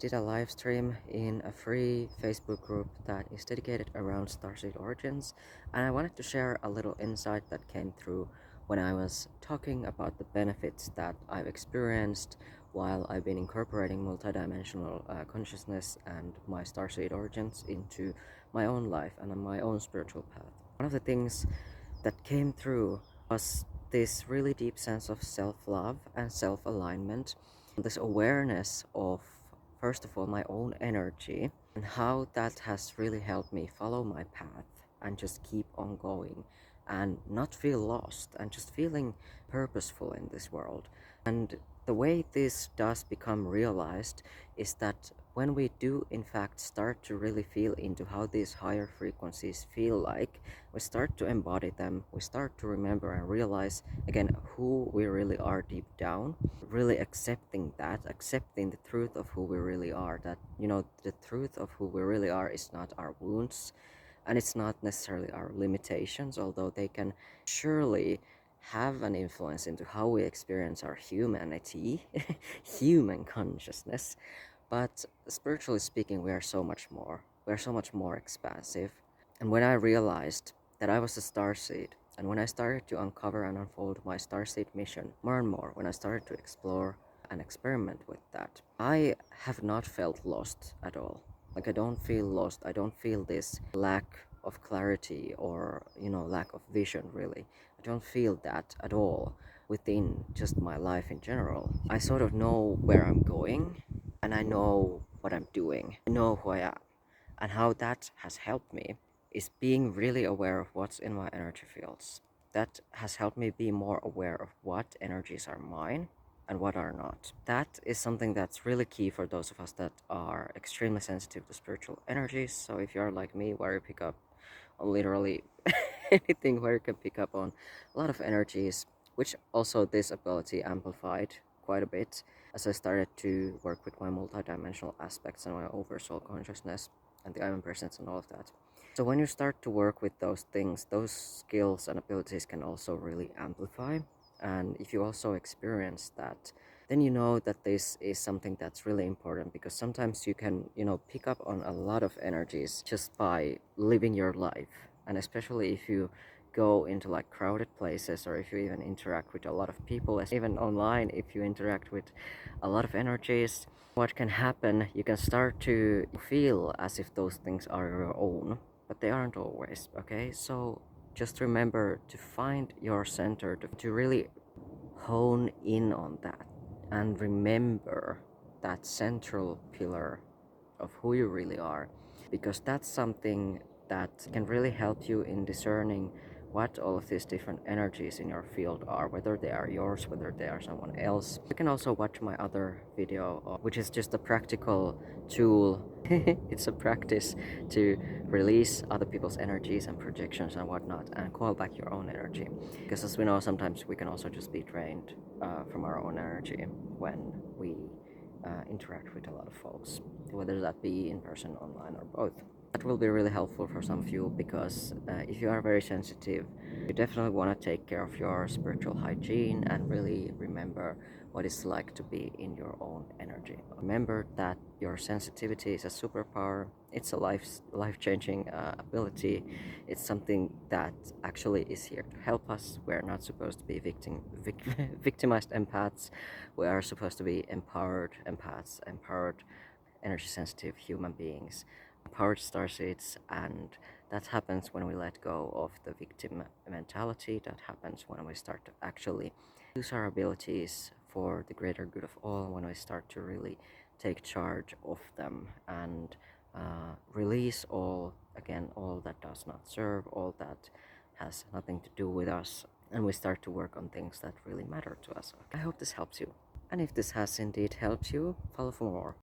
Did a live stream in a free Facebook group that is dedicated around Starseed origins, and I wanted to share a little insight that came through when I was talking about the benefits that I've experienced while I've been incorporating multidimensional consciousness and my Starseed origins into my own life and on my own spiritual path. One of the things that came through was this really deep sense of self-love and self-alignment, this awareness of, first of all, my own energy and how that has really helped me follow my path and just keep on going and not feel lost and just feeling purposeful in this world. And the way this does become realized is that when we do in fact start to really feel into how these higher frequencies feel like, we start to embody them, we start to remember and realize again who we really are deep down, really accepting the truth of who we really are, that the truth of who we really are is not our wounds and it's not necessarily our limitations, although they can surely have an influence into how we experience our humanity, human consciousness. But spiritually speaking, we are so much more. We are so much more expansive. And when I realized that I was a starseed, and when I started to uncover and unfold my starseed mission more and more, when I started to explore and experiment with that, I have not felt lost at all. Like, I don't feel lost. I don't feel this lack of clarity or, lack of vision, really. I don't feel that at all within just my life in general. I sort of know where I'm going and I know what I'm doing. I know who I am. And how that has helped me is being really aware of what's in my energy fields. That has helped me be more aware of what energies are mine and what are not. That is something that's really key for those of us that are extremely sensitive to spiritual energies. So if you're like me, where you pick up on literally anything, where you can pick up on a lot of energies, which also this ability amplified quite a bit as I started to work with my multidimensional aspects and my oversoul consciousness and the Iron Presence and all of that. So when you start to work with those things, those skills and abilities can also really amplify. And if you also experience that, then you know that this is something that's really important, because sometimes you can, pick up on a lot of energies just by living your life. And especially if you go into like crowded places, or if you even interact with a lot of people, even online, if you interact with a lot of energies, what can happen, you can start to feel as if those things are your own, but they aren't always. Okay, so just remember to find your center, to really hone in on that and remember that central pillar of who you really are, because that's something that can really help you in discerning what all of these different energies in your field are, whether they are yours, whether they are someone else. You can also watch my other video, which is just a practical tool. It's a practice to release other people's energies and projections and whatnot and call back your own energy, because as we know, sometimes we can also just be drained from our own energy when we interact with a lot of folks, whether that be in person, online, or both. That will be really helpful for some of you, because if you are very sensitive, you definitely want to take care of your spiritual hygiene and really remember what it's like to be in your own energy. Remember that your sensitivity is a superpower. It's a life-changing ability. It's something that actually is here to help us. We're not supposed to be victimized empaths. We are supposed to be empowered empaths, empowered energy-sensitive human beings, empowered starseeds, and that happens when we let go of the victim mentality. That happens when we start to actually use our abilities for the greater good of all, when we start to really take charge of them and release all that does not serve, all that has nothing to do with us, and we start to work on things that really matter to us. I hope this helps you. And if this has indeed helped you, follow for more.